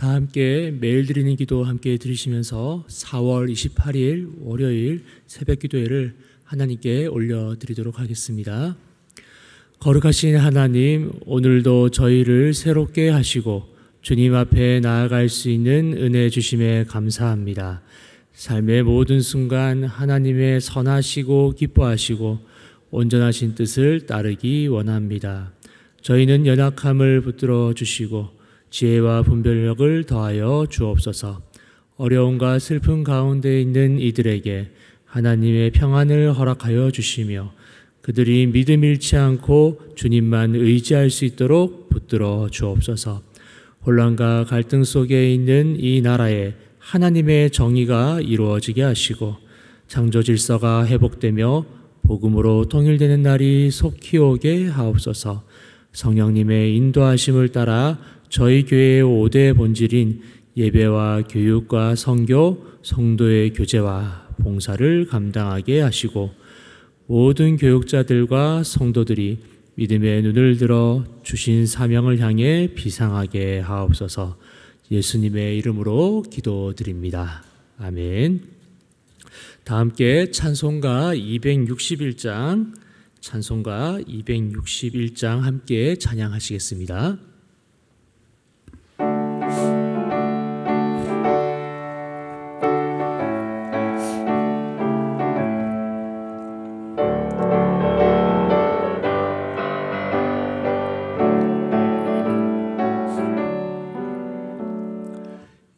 다 함께 매일 드리는 기도 함께 들으시면서 4월 28일 월요일 새벽 기도회를 하나님께 올려드리도록 하겠습니다. 거룩하신 하나님, 오늘도 저희를 새롭게 하시고 주님 앞에 나아갈 수 있는 은혜 주심에 감사합니다. 삶의 모든 순간 하나님의 선하시고 기뻐하시고 온전하신 뜻을 따르기 원합니다. 저희는 연약함을 붙들어 주시고 지혜와 분별력을 더하여 주옵소서. 어려움과 슬픔 가운데 있는 이들에게 하나님의 평안을 허락하여 주시며 그들이 믿음 잃지 않고 주님만 의지할 수 있도록 붙들어 주옵소서. 혼란과 갈등 속에 있는 이 나라에 하나님의 정의가 이루어지게 하시고 창조 질서가 회복되며 복음으로 통일되는 날이 속히 오게 하옵소서. 성령님의 인도하심을 따라 저희 교회의 5대 본질인 예배와 교육과 선교, 성도의 교제와 봉사를 감당하게 하시고 모든 교육자들과 성도들이 믿음의 눈을 들어 주신 사명을 향해 비상하게 하옵소서. 예수님의 이름으로 기도드립니다. 아멘. 다 함께 찬송가 261장 함께 찬양하시겠습니다.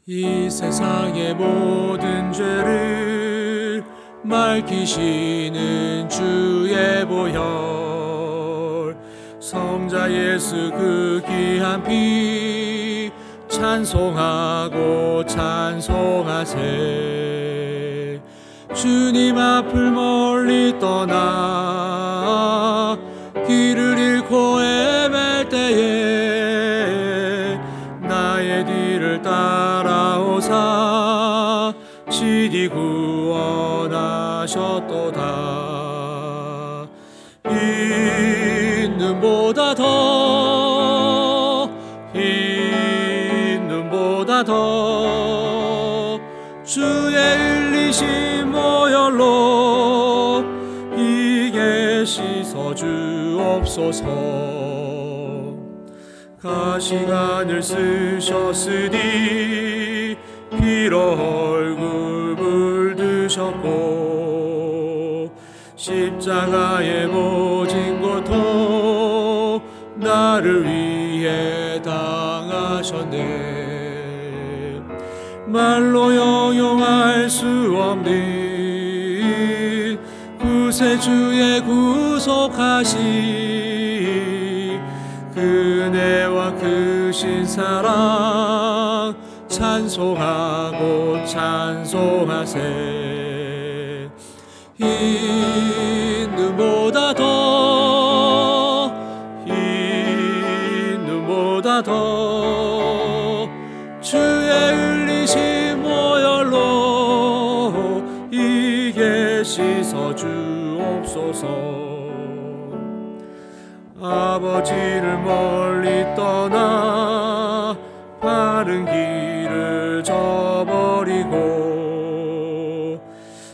이 세상의 모든 죄를 밝히시는 주의 보혈, 성자 예수 그 귀한 피 찬송하고 찬송하세. 주님 앞을 멀리 떠나 길을 잃고 헤맬 때에 나의 뒤를 따라오사 친히 구원하셨도다. 흰 눈보다 더 주의 흘리신 보혈로 이게 씻어 주옵소서. 가시관을 쓰셨으니 피로 얼굴 물드셨고 십자가의 모진 고통 나를 위해 당하셨네. 말로 형용할 수 없는 구세주의 구속하신 그네와 크신 사랑 찬송하고 찬송하세. 흰 눈보다 더 주의 흘리신 보혈로 이게 씻어 주옵소서. 아버지를 멀리 떠나 바른 길을 저버리고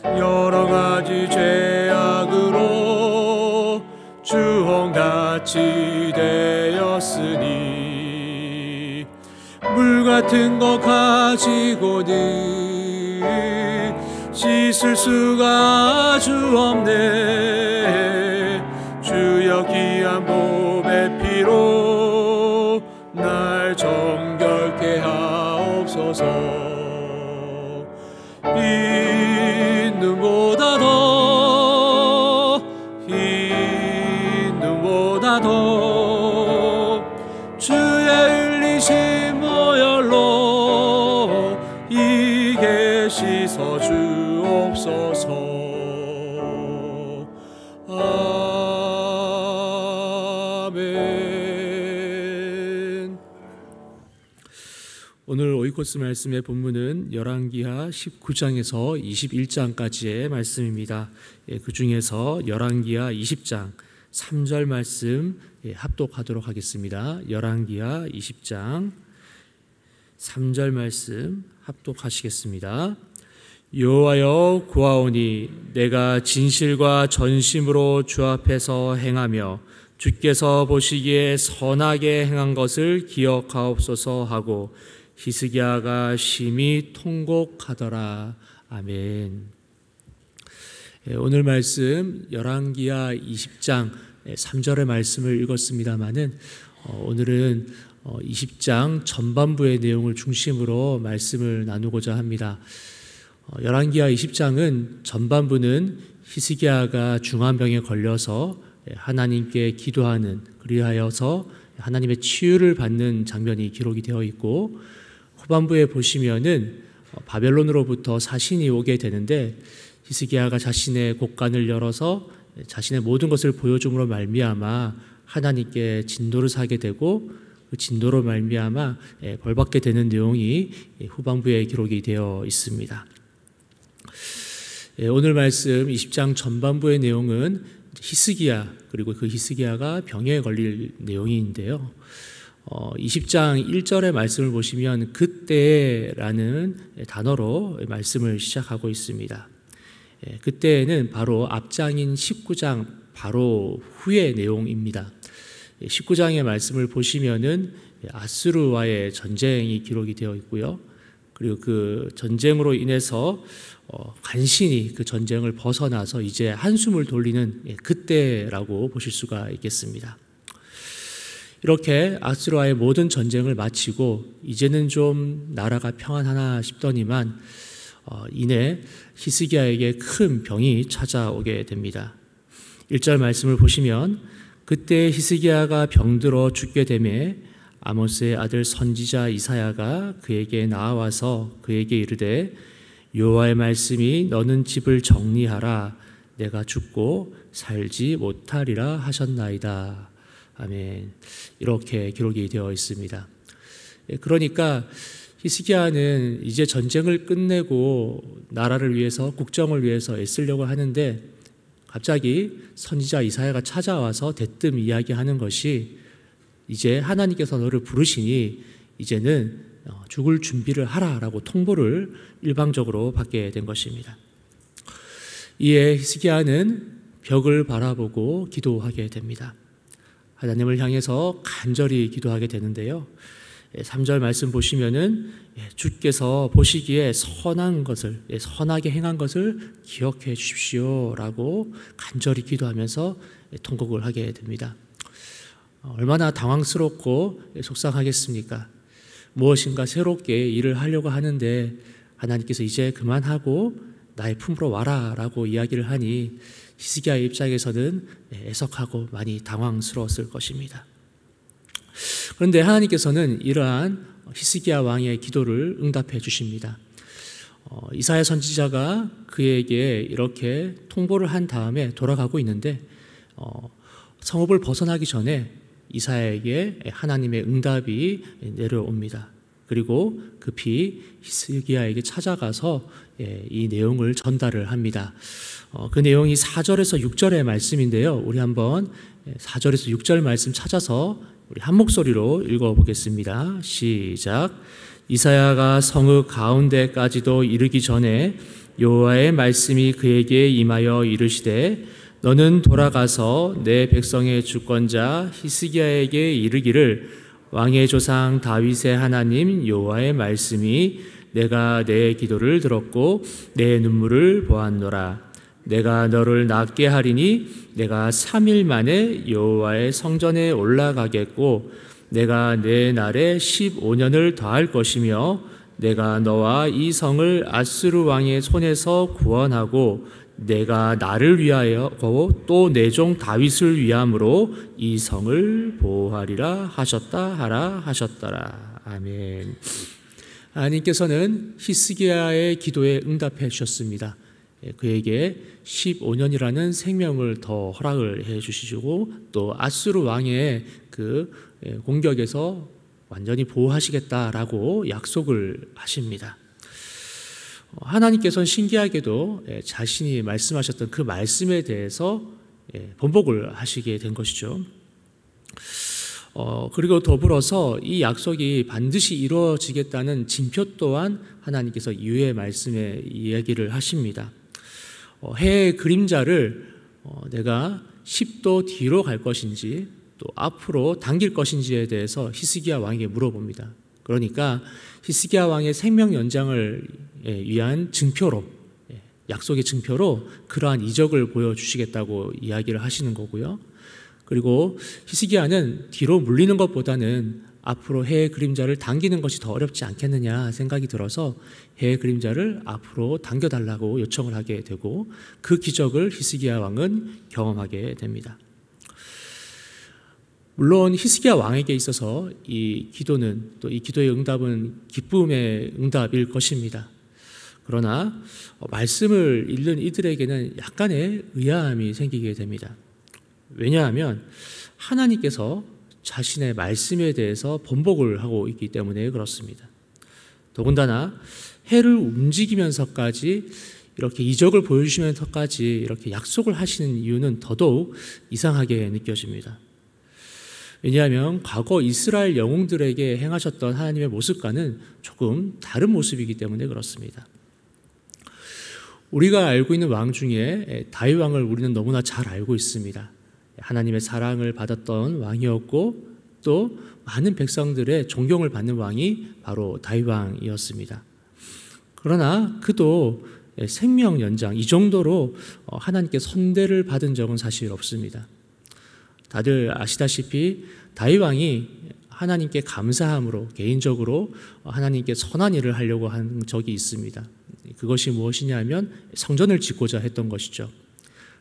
여러 가지 죄악으로 주홍같이 되었으니 물 같은 것 가지고는 씻을 수가 아주 없네. 주여 귀한 몸의 피로 날 정결케 하옵소서. 흰 눈보다 더 주의 흘리신 보혈로 이게 씻어 주옵소서. 아멘. 오늘 오이코스 말씀의 본문은 열왕기하 19장에서 21장까지의 말씀입니다. 그 중에서 열왕기하 20장 3절 말씀 합독하도록 하겠습니다. 열왕기하 20장 3절 말씀 합독하시겠습니다. 여호와여 구하오니 내가 진실과 전심으로 주 앞에서 행하며 주께서 보시기에 선하게 행한 것을 기억하옵소서 하고 히스기야가 심히 통곡하더라. 아멘. 오늘 말씀 열왕기하 20장 3절의 말씀을 읽었습니다마는 오늘은 20장 전반부의 내용을 중심으로 말씀을 나누고자 합니다. 열왕기하 20장은 전반부는 히스기야가 중환병에 걸려서 하나님께 기도하는, 그리하여서 하나님의 치유를 받는 장면이 기록이 되어 있고, 후반부에 보시면은 바벨론으로부터 사신이 오게 되는데 히스기야가 자신의 곳간을 열어서 자신의 모든 것을 보여줌으로 말미암아 하나님께 진도를 사게 되고, 그 진도로 말미암아 벌받게 되는 내용이 후반부에 기록이 되어 있습니다. 오늘 말씀 20장 전반부의 내용은 히스기야, 그리고 그 히스기야가 병에 걸릴 내용인데요. 20장 1절의 말씀을 보시면 그때라는 단어로 말씀을 시작하고 있습니다. 그때는 바로 앞장인 19장 바로 후의 내용입니다. 19장의 말씀을 보시면은 아수르와의 전쟁이 기록이 되어 있고요. 그리고 그 전쟁으로 인해서 간신히 그 전쟁을 벗어나서 이제 한숨을 돌리는 그때라고 보실 수가 있겠습니다. 이렇게 아수르와의 모든 전쟁을 마치고 이제는 좀 나라가 평안하나 싶더니만 이내 히스기야에게 큰 병이 찾아오게 됩니다. 1절 말씀을 보시면 그때 히스기야가 병들어 죽게 되매 아모스의 아들 선지자 이사야가 그에게 나와서 그에게 이르되 여호와의 말씀이 너는 집을 정리하라 내가 죽고 살지 못하리라 하셨나이다. 아멘. 이렇게 기록이 되어 있습니다. 그러니까 히스기야는 이제 전쟁을 끝내고 나라를 위해서, 국정을 위해서 애쓰려고 하는데 갑자기 선지자 이사야가 찾아와서 대뜸 이야기하는 것이 이제 하나님께서 너를 부르시니 이제는 죽을 준비를 하라라고 통보를 일방적으로 받게 된 것입니다. 이에 히스기야는 벽을 바라보고 기도하게 됩니다. 하나님을 향해서 간절히 기도하게 되는데요. 3절 말씀 보시면은 주께서 보시기에 선한 것을, 선하게 행한 것을 기억해 주십시오라고 간절히 기도하면서 통곡을 하게 됩니다. 얼마나 당황스럽고 속상하겠습니까? 무엇인가 새롭게 일을 하려고 하는데 하나님께서 이제 그만하고 나의 품으로 와라 라고 이야기를 하니 히스기야의 입장에서는 애석하고 많이 당황스러웠을 것입니다. 그런데 하나님께서는 이러한 히스기야 왕의 기도를 응답해 주십니다. 이사야 선지자가 그에게 이렇게 통보를 한 다음에 돌아가고 있는데 성읍을 벗어나기 전에 이사야에게 하나님의 응답이 내려옵니다. 그리고 급히 히스기야에게 찾아가서 이 내용을 전달을 합니다. 그 내용이 4절에서 6절의 말씀인데요. 우리 한번 4절에서 6절 말씀 찾아서 우리 한 목소리로 읽어보겠습니다. 시작. 이사야가 성읍 가운데까지도 이르기 전에 여호와의 말씀이 그에게 임하여 이르시되 너는 돌아가서 내 백성의 주권자 히스기야에게 이르기를 왕의 조상 다윗의 하나님 여호와의 말씀이 내가 내 기도를 들었고 내 눈물을 보았노라. 내가 너를 낫게 하리니 내가 3일 만에 여호와의 성전에 올라가겠고 내가 내 날에 15년을 더할 것이며 내가 너와 이 성을 아수르 왕의 손에서 구원하고 내가 나를 위하여 또 내 종 다윗을 위함으로 이 성을 보호하리라 하셨더라. 아멘. 하나님께서는 히스기야의 기도에 응답해 주셨습니다. 그에게 15년이라는 생명을 더 허락을 해 주시고 또 아수르 왕의 그 공격에서 완전히 보호하시겠다라고 약속을 하십니다. 하나님께서는 신기하게도 자신이 말씀하셨던 그 말씀에 대해서 번복을 하시게 된 것이죠. 그리고 더불어서 이 약속이 반드시 이루어지겠다는 징표 또한 하나님께서 이후의 말씀에 이야기를 하십니다. 해의 그림자를 내가 10도 뒤로 갈 것인지 또 앞으로 당길 것인지에 대해서 히스기야 왕에게 물어봅니다. 그러니까 히스기야 왕의 생명 연장을 위한 증표로, 약속의 증표로 그러한 이적을 보여주시겠다고 이야기를 하시는 거고요. 그리고 히스기야는 뒤로 물리는 것보다는 앞으로 해의 그림자를 당기는 것이 더 어렵지 않겠느냐 생각이 들어서 해의 그림자를 앞으로 당겨달라고 요청을 하게 되고 그 기적을 히스기야 왕은 경험하게 됩니다. 물론 히스기야 왕에게 있어서 이 기도는 또 이 기도의 응답은 기쁨의 응답일 것입니다. 그러나 말씀을 읽는 이들에게는 약간의 의아함이 생기게 됩니다. 왜냐하면 하나님께서 자신의 말씀에 대해서 번복을 하고 있기 때문에 그렇습니다. 더군다나 해를 움직이면서까지 이렇게 이적을 보여주시면서까지 이렇게 약속을 하시는 이유는 더더욱 이상하게 느껴집니다. 왜냐하면 과거 이스라엘 영웅들에게 행하셨던 하나님의 모습과는 조금 다른 모습이기 때문에 그렇습니다. 우리가 알고 있는 왕 중에 다윗 왕을 우리는 너무나 잘 알고 있습니다. 하나님의 사랑을 받았던 왕이었고 또 많은 백성들의 존경을 받는 왕이 바로 다윗 왕이었습니다. 그러나 그도 생명 연장 이 정도로 하나님께 선대를 받은 적은 사실 없습니다. 다들 아시다시피 다윗 왕이 하나님께 감사함으로 개인적으로 하나님께 선한 일을 하려고 한 적이 있습니다. 그것이 무엇이냐면 성전을 짓고자 했던 것이죠.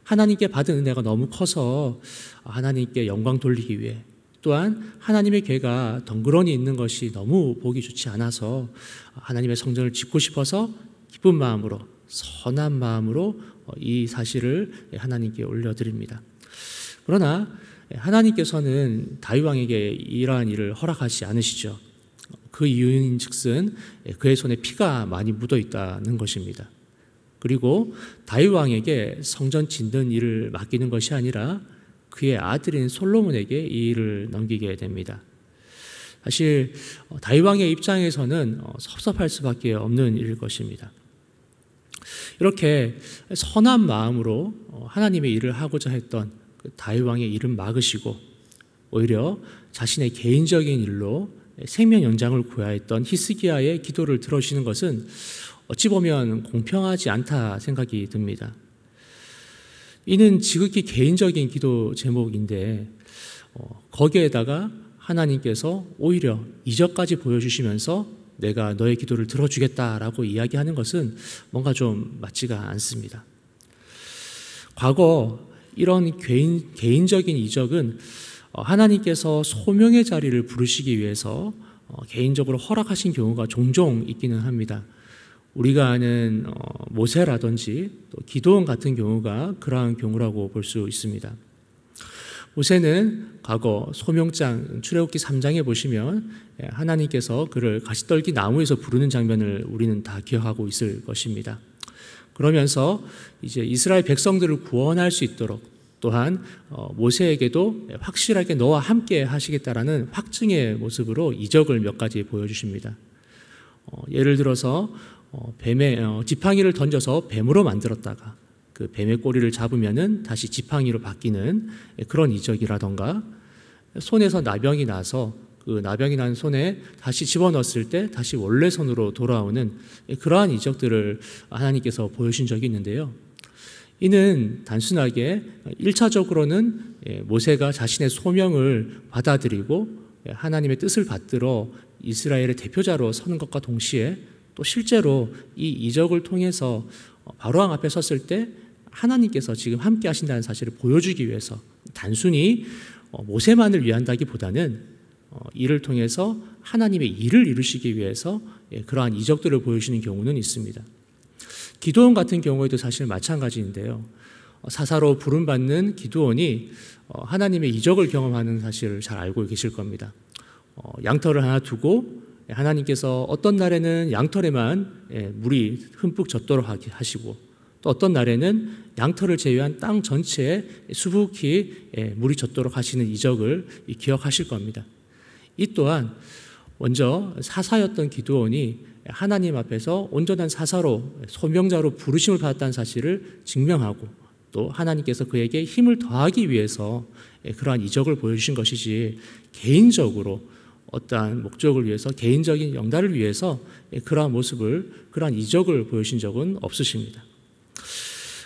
하나님께 받은 은혜가 너무 커서 하나님께 영광 돌리기 위해 또한 하나님의 궤가 덩그러니 있는 것이 너무 보기 좋지 않아서 하나님의 성전을 짓고 싶어서 기쁜 마음으로 선한 마음으로 이 사실을 하나님께 올려드립니다. 그러나 하나님께서는 다윗 왕에게 이러한 일을 허락하지 않으시죠. 그 이유인 즉슨 그의 손에 피가 많이 묻어 있다는 것입니다. 그리고 다윗 왕에게 성전 짓는 일을 맡기는 것이 아니라 그의 아들인 솔로몬에게 이 일을 넘기게 됩니다. 사실 다윗 왕의 입장에서는 섭섭할 수밖에 없는 일일 것입니다. 이렇게 선한 마음으로 하나님의 일을 하고자 했던 다윗 왕의 일은 막으시고 오히려 자신의 개인적인 일로 생명 연장을 구하였던 히스기야의 기도를 들어주시는 것은 어찌 보면 공평하지 않다 생각이 듭니다. 이는 지극히 개인적인 기도 제목인데 거기에다가 하나님께서 오히려 이적까지 보여주시면서 내가 너의 기도를 들어주겠다라고 이야기하는 것은 뭔가 좀 맞지가 않습니다. 과거 이런 개인적인 이적은 하나님께서 소명의 자리를 부르시기 위해서 개인적으로 허락하신 경우가 종종 있기는 합니다. 우리가 아는 모세라든지 또 기드온 같은 경우가 그러한 경우라고 볼 수 있습니다. 모세는 과거 소명장 출애굽기 3장에 보시면 하나님께서 그를 가시떨기 나무에서 부르는 장면을 우리는 다 기억하고 있을 것입니다. 그러면서 이제 이스라엘 백성들을 구원할 수 있도록 또한 모세에게도 확실하게 너와 함께 하시겠다라는 확증의 모습으로 이적을 몇 가지 보여주십니다. 예를 들어서 뱀의 지팡이를 던져서 뱀으로 만들었다가 그 뱀의 꼬리를 잡으면은 다시 지팡이로 바뀌는 그런 이적이라던가 손에서 나병이 나서 그 나병이 난 손에 다시 집어넣었을 때 다시 원래 손으로 돌아오는 그러한 이적들을 하나님께서 보여주신 적이 있는데요. 이는 단순하게 1차적으로는 모세가 자신의 소명을 받아들이고 하나님의 뜻을 받들어 이스라엘의 대표자로 서는 것과 동시에 또 실제로 이 이적을 통해서 바로왕 앞에 섰을 때 하나님께서 지금 함께 하신다는 사실을 보여주기 위해서 단순히 모세만을 위한다기보다는 이를 통해서 하나님의 일을 이루시기 위해서 그러한 이적들을 보여주시는 경우는 있습니다. 기드온 같은 경우에도 사실 마찬가지인데요. 사사로 부름받는 기드온이 하나님의 이적을 경험하는 사실을 잘 알고 계실 겁니다. 양털을 하나 두고 하나님께서 어떤 날에는 양털에만 물이 흠뻑 젖도록 하시고 또 어떤 날에는 양털을 제외한 땅 전체에 수북히 물이 젖도록 하시는 이적을 기억하실 겁니다. 이 또한 먼저 사사였던 기드온이 하나님 앞에서 온전한 사사로 소명자로 부르심을 받았다는 사실을 증명하고 또 하나님께서 그에게 힘을 더하기 위해서 그러한 이적을 보여주신 것이지 개인적으로 어떠한 목적을 위해서 개인적인 영달을 위해서 그러한 모습을 그러한 이적을 보여주신 적은 없으십니다.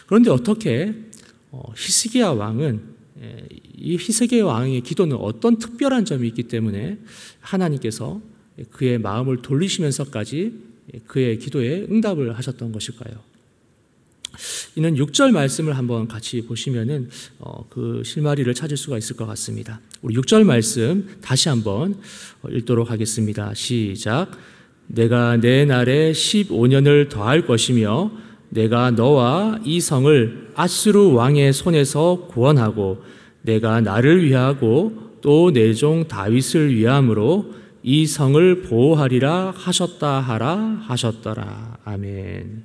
그런데 어떻게 히스기야 왕은 이 히스기야 왕의 기도는 어떤 특별한 점이 있기 때문에 하나님께서 그의 마음을 돌리시면서까지 그의 기도에 응답을 하셨던 것일까요? 이는 6절 말씀을 한번 같이 보시면은 그 실마리를 찾을 수가 있을 것 같습니다. 우리 6절 말씀 다시 한번 읽도록 하겠습니다. 시작. 내가 내 날에 15년을 더할 것이며 내가 너와 이 성을 아수르 왕의 손에서 구원하고 내가 나를 위하고 또 내 종 다윗을 위함으로 이 성을 보호하리라 하셨다 하라 하셨더라. 아멘.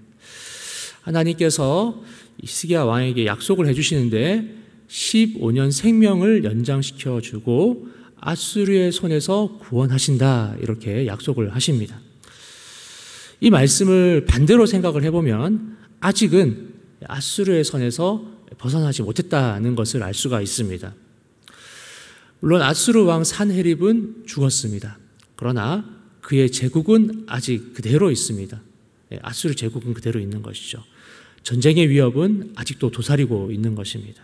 하나님께서 히스기야 왕에게 약속을 해주시는데 15년 생명을 연장시켜 주고 아수르의 손에서 구원하신다 이렇게 약속을 하십니다. 이 말씀을 반대로 생각을 해보면 아직은 아수르의 손에서 벗어나지 못했다는 것을 알 수가 있습니다. 물론 아수르 왕 산헤립은 죽었습니다. 그러나 그의 제국은 아직 그대로 있습니다. 아수르 제국은 그대로 있는 것이죠. 전쟁의 위협은 아직도 도사리고 있는 것입니다.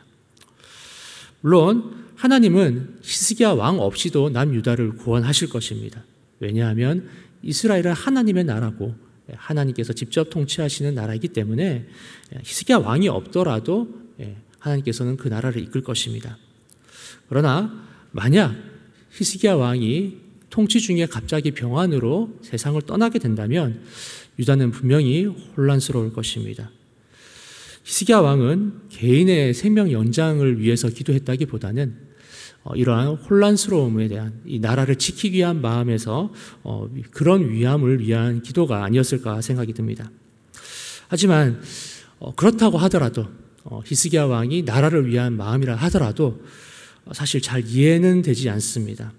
물론 하나님은 히스기야 왕 없이도 남유다를 구원하실 것입니다. 왜냐하면 이스라엘은 하나님의 나라고 하나님께서 직접 통치하시는 나라이기 때문에 히스기야 왕이 없더라도 하나님께서는 그 나라를 이끌 것입니다. 그러나 만약 히스기야 왕이 통치 중에 갑자기 병환으로 세상을 떠나게 된다면 유다는 분명히 혼란스러울 것입니다. 히스기야 왕은 개인의 생명 연장을 위해서 기도했다기보다는 이러한 혼란스러움에 대한 이 나라를 지키기 위한 마음에서 그런 위함을 위한 기도가 아니었을까 생각이 듭니다. 하지만 그렇다고 하더라도 히스기야 왕이 나라를 위한 마음이라 하더라도 사실 잘 이해는 되지 않습니다.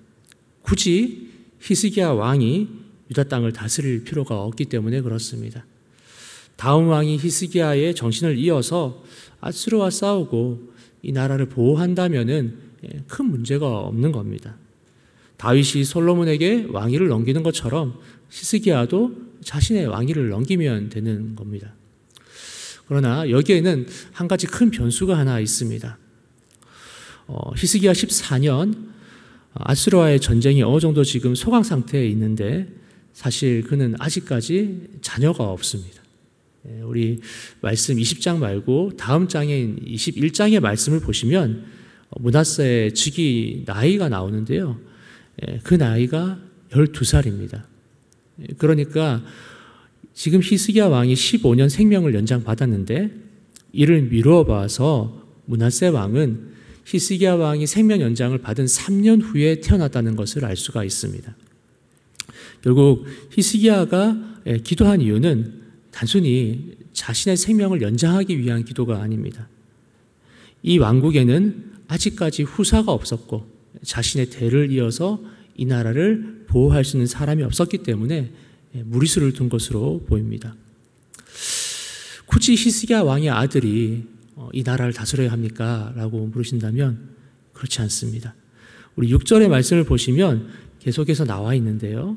굳이 히스기야 왕이 유다 땅을 다스릴 필요가 없기 때문에 그렇습니다. 다음 왕이 히스기야의 정신을 이어서 아수르와 싸우고 이 나라를 보호한다면은 큰 문제가 없는 겁니다. 다윗이 솔로몬에게 왕위를 넘기는 것처럼 히스기야도 자신의 왕위를 넘기면 되는 겁니다. 그러나 여기에는 한 가지 큰 변수가 하나 있습니다. 히스기야 14년 아수르와의 전쟁이 어느 정도 지금 소강 상태에 있는데 사실 그는 아직까지 자녀가 없습니다. 우리 말씀 20장 말고 다음 장인 21장의 말씀을 보시면 므낫세의 즉위 나이가 나오는데요. 그 나이가 12살입니다. 그러니까 지금 히스기야 왕이 15년 생명을 연장받았는데 이를 미루어 봐서 므낫세 왕은 히스기야 왕이 생명 연장을 받은 3년 후에 태어났다는 것을 알 수가 있습니다. 결국 히스기야가 기도한 이유는 단순히 자신의 생명을 연장하기 위한 기도가 아닙니다. 이 왕국에는 아직까지 후사가 없었고 자신의 대를 이어서 이 나라를 보호할 수 있는 사람이 없었기 때문에 무리수를 둔 것으로 보입니다. 굳이 히스기야 왕의 아들이 이 나라를 다스려야 합니까? 라고 물으신다면 그렇지 않습니다. 우리 6절의 말씀을 보시면 계속해서 나와 있는데요.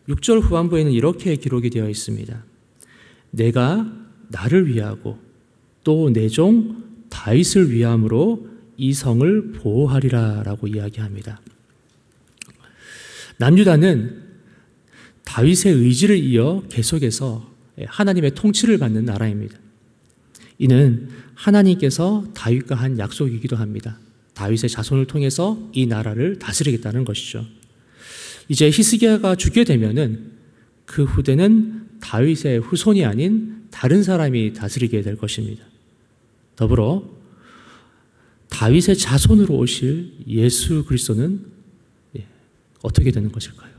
6절 후반부에는 이렇게 기록이 되어 있습니다. 내가 나를 위하고 또 내 종 다윗을 위함으로 이 성을 보호하리라 라고 이야기합니다. 남유다는 다윗의 의지를 이어 계속해서 하나님의 통치를 받는 나라입니다. 이는 하나님께서 다윗과 한 약속이기도 합니다. 다윗의 자손을 통해서 이 나라를 다스리겠다는 것이죠. 이제 히스기야가 죽게 되면은 그 후대는 다윗의 후손이 아닌 다른 사람이 다스리게 될 것입니다. 더불어 다윗의 자손으로 오실 예수 그리스도는 어떻게 되는 것일까요?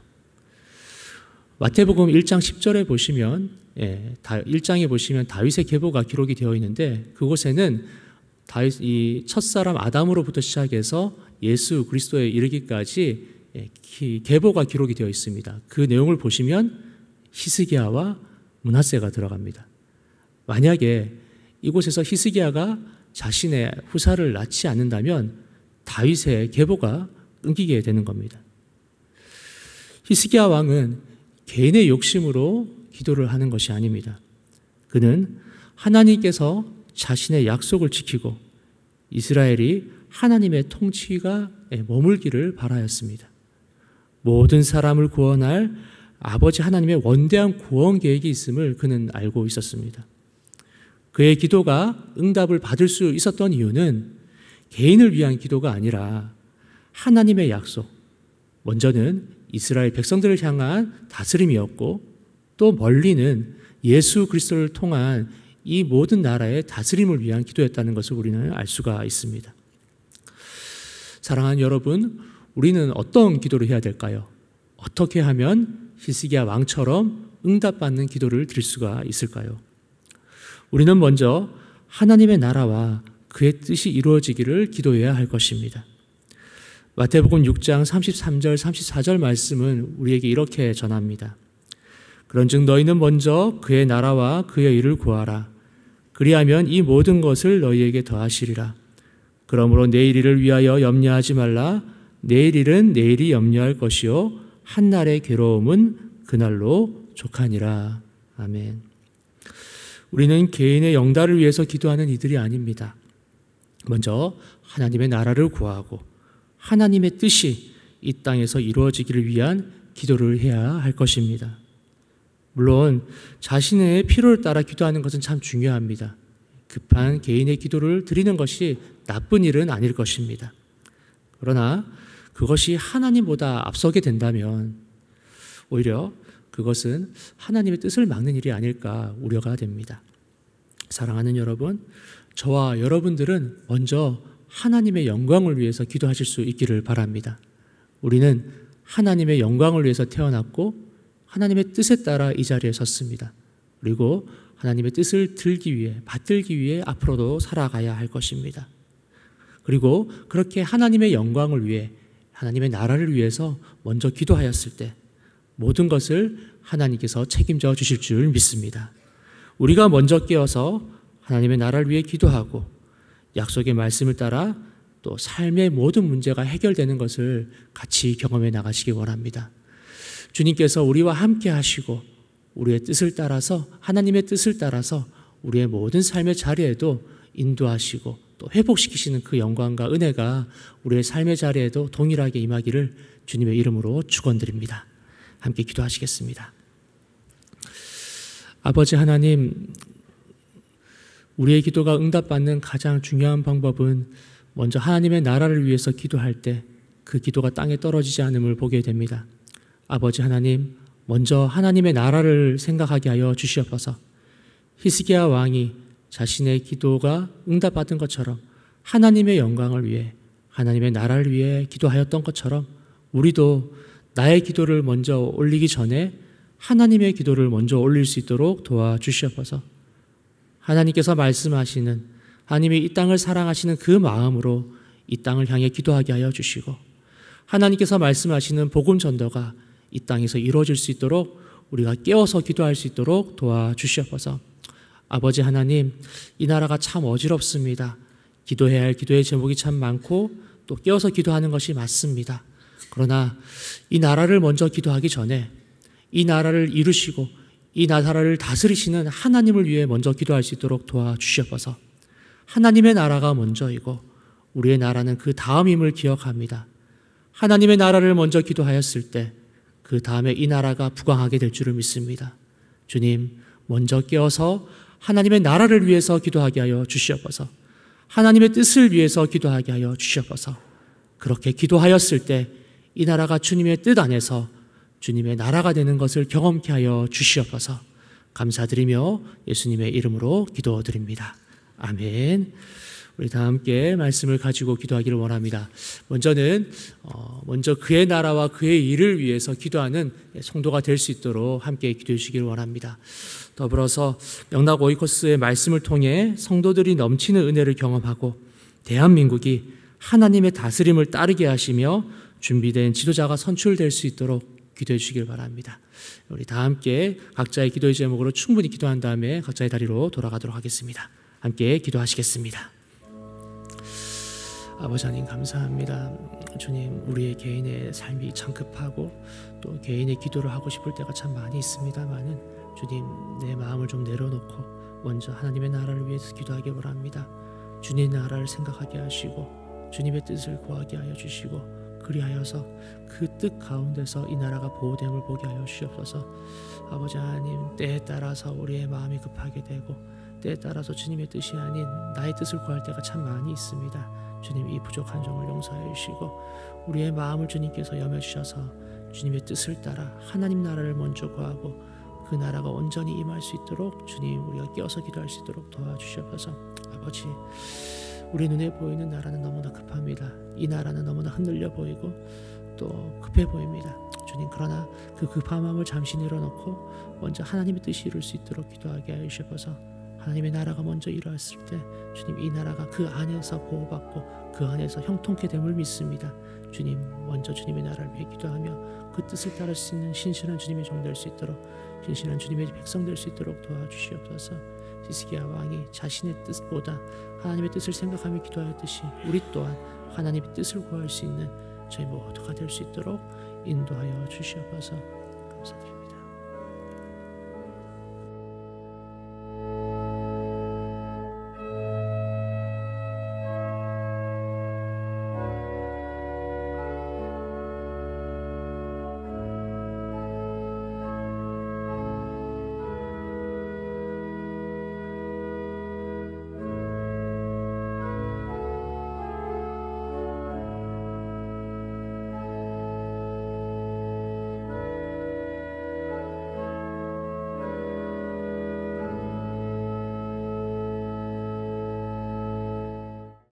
마태복음 1장 10절에 보시면 1장에 보시면 다윗의 계보가 기록이 되어 있는데 그곳에는 이 첫사람 아담으로부터 시작해서 예수 그리스도에 이르기까지 계보가 기록이 되어 있습니다. 그 내용을 보시면 히스기야와 므낫세가 들어갑니다. 만약에 이곳에서 히스기야가 자신의 후사를 낳지 않는다면 다윗의 계보가 끊기게 되는 겁니다. 히스기야 왕은 개인의 욕심으로 기도를 하는 것이 아닙니다. 그는 하나님께서 자신의 약속을 지키고 이스라엘이 하나님의 통치가 머물기를 바라였습니다. 모든 사람을 구원할 아버지 하나님의 원대한 구원 계획이 있음을 그는 알고 있었습니다. 그의 기도가 응답을 받을 수 있었던 이유는 개인을 위한 기도가 아니라 하나님의 약속, 먼저는 이스라엘 백성들을 향한 다스림이었고 또 멀리는 예수 그리스도를 통한 이 모든 나라의 다스림을 위한 기도였다는 것을 우리는 알 수가 있습니다. 사랑하는 여러분, 우리는 어떤 기도를 해야 될까요? 어떻게 하면 히스기야 왕처럼 응답받는 기도를 드릴 수가 있을까요? 우리는 먼저 하나님의 나라와 그의 뜻이 이루어지기를 기도해야 할 것입니다. 마태복음 6장 33절 34절 말씀은 우리에게 이렇게 전합니다. 그런즉 너희는 먼저 그의 나라와 그의 일을 구하라. 그리하면 이 모든 것을 너희에게 더하시리라. 그러므로 내일 일을 위하여 염려하지 말라. 내일 일은 내일이 염려할 것이요 한날의 괴로움은 그날로 족하니라. 아멘. 우리는 개인의 영달을 위해서 기도하는 이들이 아닙니다. 먼저 하나님의 나라를 구하고 하나님의 뜻이 이 땅에서 이루어지기를 위한 기도를 해야 할 것입니다. 물론 자신의 필요를 따라 기도하는 것은 참 중요합니다. 급한 개인의 기도를 드리는 것이 나쁜 일은 아닐 것입니다. 그러나 그것이 하나님보다 앞서게 된다면 오히려 그것은 하나님의 뜻을 막는 일이 아닐까 우려가 됩니다. 사랑하는 여러분, 저와 여러분들은 먼저 하나님의 영광을 위해서 기도하실 수 있기를 바랍니다. 우리는 하나님의 영광을 위해서 태어났고 하나님의 뜻에 따라 이 자리에 섰습니다. 그리고 하나님의 뜻을 들기 위해, 받들기 위해 앞으로도 살아가야 할 것입니다. 그리고 그렇게 하나님의 영광을 위해, 하나님의 나라를 위해서 먼저 기도하였을 때 모든 것을 하나님께서 책임져 주실 줄 믿습니다. 우리가 먼저 깨어서 하나님의 나라를 위해 기도하고 약속의 말씀을 따라 또 삶의 모든 문제가 해결되는 것을 같이 경험해 나가시기 원합니다. 주님께서 우리와 함께 하시고 우리의 뜻을 따라서, 하나님의 뜻을 따라서 우리의 모든 삶의 자리에도 인도하시고 또 회복시키시는 그 영광과 은혜가 우리의 삶의 자리에도 동일하게 임하기를 주님의 이름으로 축원드립니다. 함께 기도하시겠습니다. 아버지 하나님, 우리의 기도가 응답받는 가장 중요한 방법은 먼저 하나님의 나라를 위해서 기도할 때 그 기도가 땅에 떨어지지 않음을 보게 됩니다. 아버지 하나님, 먼저 하나님의 나라를 생각하게 하여 주시옵소서. 히스기야 왕이 자신의 기도가 응답받은 것처럼 하나님의 영광을 위해, 하나님의 나라를 위해 기도하였던 것처럼 우리도 나의 기도를 먼저 올리기 전에 하나님의 기도를 먼저 올릴 수 있도록 도와주시옵소서. 하나님께서 말씀하시는, 하나님이 이 땅을 사랑하시는 그 마음으로 이 땅을 향해 기도하게 하여 주시고, 하나님께서 말씀하시는 복음 전도가 이 땅에서 이루어질 수 있도록 우리가 깨어서 기도할 수 있도록 도와주시옵소서. 아버지 하나님, 이 나라가 참 어지럽습니다. 기도해야 할 기도의 제목이 참 많고 또 깨어서 기도하는 것이 맞습니다. 그러나 이 나라를 먼저 기도하기 전에 이 나라를 이루시고 이 나라를 다스리시는 하나님을 위해 먼저 기도할 수 있도록 도와주시옵소서. 하나님의 나라가 먼저이고 우리의 나라는 그 다음임을 기억합니다. 하나님의 나라를 먼저 기도하였을 때 그 다음에 이 나라가 부강하게 될 줄을 믿습니다. 주님, 먼저 깨어서 하나님의 나라를 위해서 기도하게 하여 주시옵소서. 하나님의 뜻을 위해서 기도하게 하여 주시옵소서. 그렇게 기도하였을 때 이 나라가 주님의 뜻 안에서 주님의 나라가 되는 것을 경험케 하여 주시옵소서. 감사드리며 예수님의 이름으로 기도드립니다. 아멘. 우리 다 함께 말씀을 가지고 기도하기를 원합니다. 먼저 그의 나라와 그의 일을 위해서 기도하는 성도가 될 수 있도록 함께 기도해 주시기를 원합니다. 더불어서 영락 오이코스의 말씀을 통해 성도들이 넘치는 은혜를 경험하고 대한민국이 하나님의 다스림을 따르게 하시며 준비된 지도자가 선출될 수 있도록 기도해 주시길 바랍니다. 우리 다 함께 각자의 기도의 제목으로 충분히 기도한 다음에 각자의 자리로 돌아가도록 하겠습니다. 함께 기도하시겠습니다. 아버지 하나님 감사합니다. 주님, 우리의 개인의 삶이 참 급하고 또 개인의 기도를 하고 싶을 때가 참 많이 있습니다만은 주님, 내 마음을 좀 내려놓고 먼저 하나님의 나라를 위해서 기도하기 바랍니다. 주님의 나라를 생각하게 하시고 주님의 뜻을 구하게 하여 주시고 그리하여서 그 뜻 가운데서 이 나라가 보호됨을 보게 하여 주시옵소서. 아버지 하나님, 때에 따라서 우리의 마음이 급하게 되고 때에 따라서 주님의 뜻이 아닌 나의 뜻을 구할 때가 참 많이 있습니다. 주님, 이 부족한 점을 용서해 주시고 우리의 마음을 주님께서 여겨 주셔서 주님의 뜻을 따라 하나님 나라를 먼저 구하고 그 나라가 온전히 임할 수 있도록 주님, 우리가 깨어서 기도할 수 있도록 도와주시옵소서. 아버지, 우리 눈에 보이는 나라는 너무나 급합니다. 이 나라는 너무나 흔들려 보이고 또 급해 보입니다. 주님, 그러나 그 급한 마음을 잠시 내려놓고 먼저 하나님의 뜻이 이룰 수 있도록 기도하게 하여 주셔서 하나님의 나라가 먼저 일어났을 때 주님, 이 나라가 그 안에서 보호받고 그 안에서 형통케 됨을 믿습니다. 주님, 먼저 주님의 나라를 위해 기도하며 그 뜻을 따를 수 있는 신실한 주님의 종 될 수 있도록, 신실한 주님의 백성 될 수 있도록 도와주시옵소서. 히스기야 왕이 자신의 뜻보다 하나님의 뜻을 생각하며 기도하였듯이 우리 또한 하나님의 뜻을 구할 수 있는 저희 모두가 될 수 있도록 인도하여 주시옵소서.